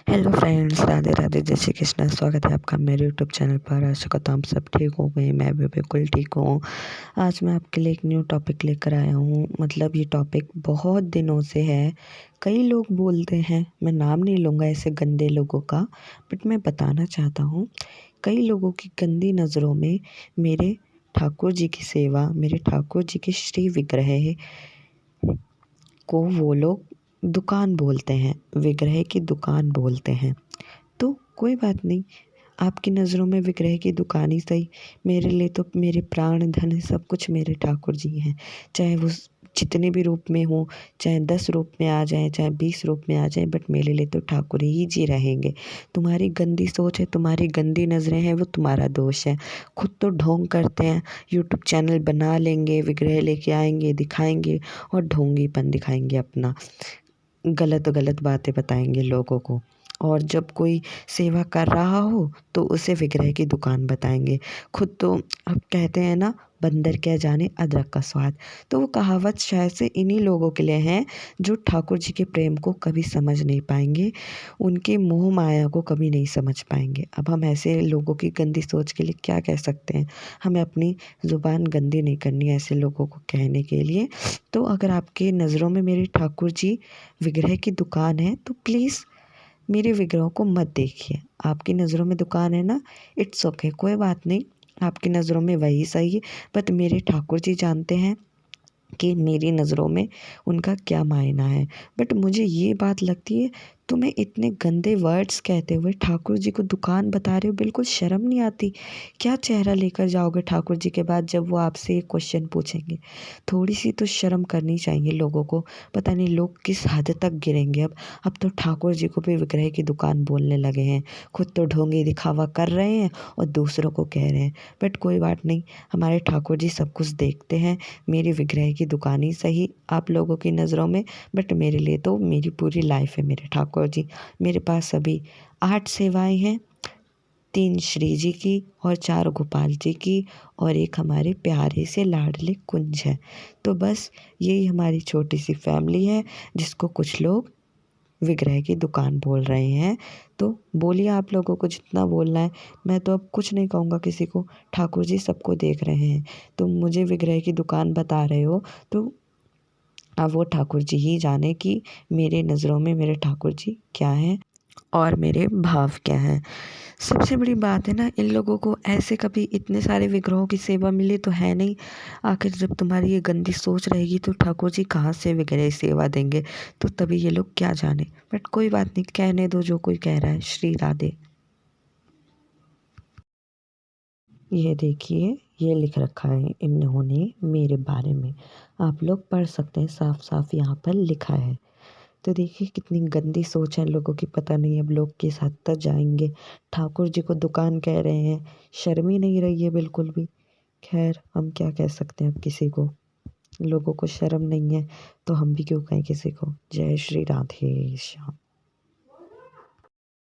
Hello friends, Radhe Radhe, जय श्री कृष्णा। स्वागत है आपका मेरे यूट्यूब चैनल पर। आशा करता हूँ आप सब ठीक हो गए। मैं भी बिल्कुल ठीक हूँ। आज मैं आपके लिए एक न्यू टॉपिक लेकर आया हूँ। मतलब ये टॉपिक बहुत दिनों से है। कई लोग बोलते हैं, मैं नाम नहीं लूँगा ऐसे गंदे लोगों का, बट मैं बताना चाहता हूँ। कई लोगों की गंदी नज़रों में मेरे ठाकुर जी की सेवा, मेरे ठाकुर जी के श्री विग्रह को वो लोग दुकान बोलते हैं, विग्रह की दुकान बोलते हैं। तो कोई बात नहीं, आपकी नज़रों में विग्रह की दुकान ही सही। मेरे लिए तो मेरे प्राण धन सब कुछ मेरे ठाकुर जी हैं। चाहे वो जितने भी रूप में हो, चाहे 10 रूप में आ जाएं, चाहे 20 रूप में आ जाएं, बट मेरे लिए तो ठाकुर ही जी रहेंगे। तुम्हारी गंदी सोच है, तुम्हारी गंदी नज़रें हैं, वो तुम्हारा दोष है। खुद तो ढोंग करते हैं, यूट्यूब चैनल बना लेंगे, विग्रह लेके आएंगे, दिखाएंगे और ढोंगीपन दिखाएंगे अपना। गलत गलत बातें बताएंगे लोगों को। और जब कोई सेवा कर रहा हो तो उसे विग्रह की दुकान बताएंगे। खुद तो अब कहते हैं ना, बंदर क्या जाने अदरक का स्वाद। तो वो कहावत शायद से इन्हीं लोगों के लिए है जो ठाकुर जी के प्रेम को कभी समझ नहीं पाएंगे, उनके मोह माया को कभी नहीं समझ पाएंगे। अब हम ऐसे लोगों की गंदी सोच के लिए क्या कह सकते हैं। हमें अपनी ज़ुबान गंदी नहीं करनी है ऐसे लोगों को कहने के लिए। तो अगर आपके नज़रों में मेरे ठाकुर जी विग्रह की दुकान है तो प्लीज़ मेरे विग्रह को मत देखिए। आपकी नज़रों में दुकान है ना, इट्स ओके, कोई बात नहीं। आपकी नज़रों में वही सही है, बट मेरे ठाकुर जी जानते हैं कि मेरी नज़रों में उनका क्या मायना है। बट मुझे ये बात लगती है, तुम्हें इतने गंदे वर्ड्स कहते हुए ठाकुर जी को दुकान बता रहे हो, बिल्कुल शर्म नहीं आती? क्या चेहरा लेकर जाओगे ठाकुर जी के बाद जब वो आपसे एक क्वेश्चन पूछेंगे? थोड़ी सी तो शर्म करनी चाहिए लोगों को। पता नहीं लोग किस हद तक गिरेंगे अब तो ठाकुर जी को भी विग्रह की दुकान बोलने लगे हैं। खुद तो ढोंगी दिखावा कर रहे हैं और दूसरों को कह रहे हैं। बट कोई बात नहीं, हमारे ठाकुर जी सब कुछ देखते हैं। मेरी विग्रह की दुकान ही सही आप लोगों की नज़रों में, बट मेरे लिए तो मेरी पूरी लाइफ है मेरे ठाकुर जी। मेरे पास अभी 8 सेवाएं हैं, 3 श्री जी की और 4 गोपाल जी की और एक हमारे प्यारे से लाडले कुंज है। तो बस यही हमारी छोटी सी फैमिली है जिसको कुछ लोग विग्रह की दुकान बोल रहे हैं। तो बोलिए आप लोगों को जितना बोलना है। मैं तो अब कुछ नहीं कहूँगा किसी को। ठाकुर जी सबको देख रहे हैं। तुम मुझे विग्रह की दुकान बता रहे हो तो अब वो ठाकुर जी ही जाने कि मेरे नज़रों में मेरे ठाकुर जी क्या हैं और मेरे भाव क्या हैं। सबसे बड़ी बात है ना, इन लोगों को ऐसे कभी इतने सारे विग्रहों की सेवा मिली तो है नहीं। आखिर जब तुम्हारी ये गंदी सोच रहेगी तो ठाकुर जी कहाँ से विग्रह सेवा देंगे? तो तभी ये लोग क्या जाने। बट कोई बात नहीं, कहने दो जो कोई कह रहा है। श्री राधे। ये देखिए, ये लिख रखा है इन्होंने मेरे बारे में। आप लोग पढ़ सकते हैं, साफ साफ यहाँ पर लिखा है। तो देखिए कितनी गंदी सोच है लोगों की। पता नहीं अब लोग किस हद तक जाएंगे। ठाकुर जी को दुकान कह रहे हैं, शर्म ही नहीं रही है बिल्कुल भी। खैर, हम क्या कह सकते हैं अब किसी को। लोगों को शर्म नहीं है तो हम भी क्यों कहें किसी को। जय श्री राधे श्याम।